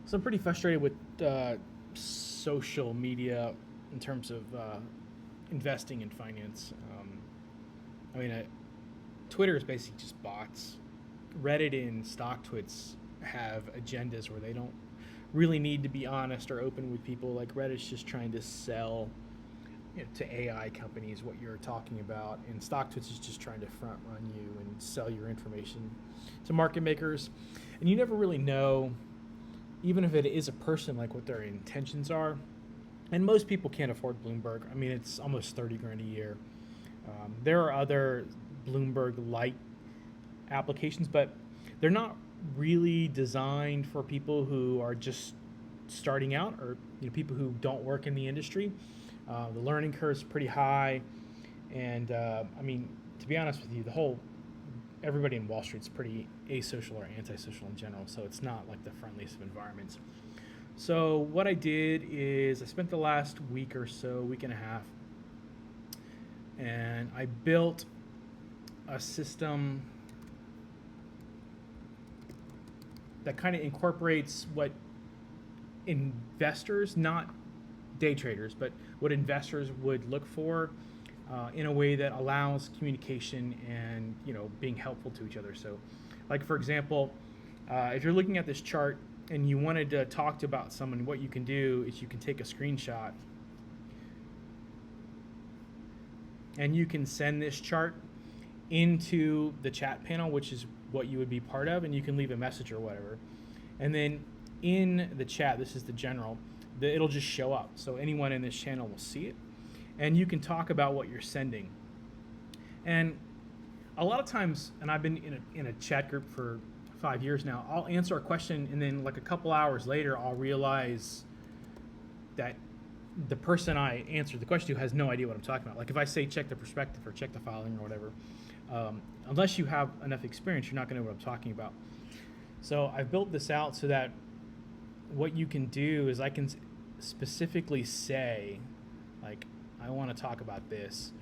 So I'm pretty frustrated with social media in terms of investing in finance. I mean, Twitter is basically just bots. Reddit and StockTwits have agendas where they don't really need to be honest or open with people. Like Reddit's just trying to sell to AI companies what you're talking about, and StockTwits is just trying to front run you and sell your information to market makers. And you never really know, even if it is a person, like what their intentions are. And most people can't afford Bloomberg. I mean, it's almost 30 grand a year. There are other Bloomberg light applications, but they're not really designed for people who are just starting out, or people who don't work in the industry. The learning curve is pretty high, and I mean, to be honest with you, everybody in Wall Street's pretty asocial or antisocial in general, so it's not like the friendliest of environments. So what I did is I spent the last week or so, week and a half, and I built a system that kind of incorporates what investors, not day traders, but what investors would look for in a way that allows communication and being helpful to each other. So, like for example, if you're looking at this chart and you wanted to talk to about someone, what you can do is you can take a screenshot and you can send this chart into the chat panel, which is what you would be part of, and you can leave a message or whatever. And then in the chat, this is the general, it'll just show up. So anyone in this channel will see it, and you can talk about what you're sending. And a lot of times, and I've been in a chat group for 5 years now, I'll answer a question, and then like a couple hours later, I'll realize that the person I answered the question to has no idea what I'm talking about. Like if I say check the perspective or check the filing or whatever, unless you have enough experience, you're not going to know what I'm talking about. So I've built this out so that what you can do is I can specifically say, like, I want to talk about this.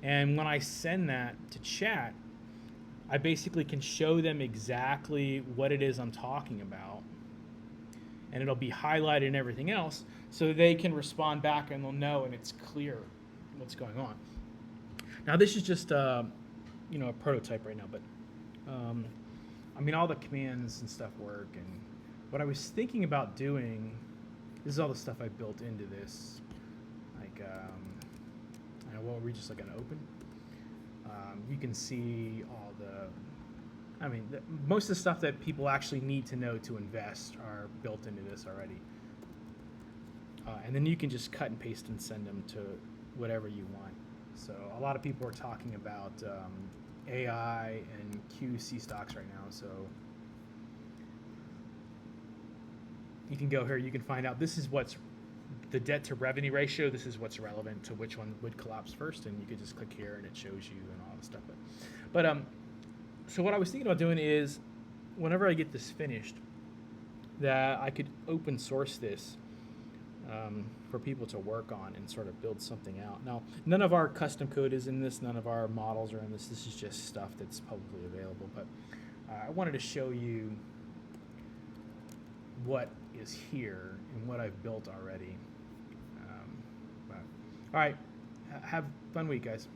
And when I send that to chat, I basically can show them exactly what it is I'm talking about. And it'll be highlighted and everything else, so they can respond back and they'll know, and it's clear what's going on. Now this is just a prototype right now, but I mean, all the commands and stuff work. And what I was thinking about doing, this is all the stuff I built into this. Like, what were we just like an open? You can see all most of the stuff that people actually need to know to invest are built into this already. And then you can just cut and paste and send them to whatever you want. So a lot of people are talking about AI and QC stocks right now. So you can go here, you can find out this is what's the debt to revenue ratio. This is what's relevant to which one would collapse first, and you could just click here and it shows you and all this stuff. But so what I was thinking about doing is, whenever I get this finished, that I could open source this for people to work on and sort of build something out. Now, none of our custom code is in this, none of our models are in this. This is just stuff that's publicly available. But I wanted to show you what is here and what I've built already. All right, have a fun week, guys.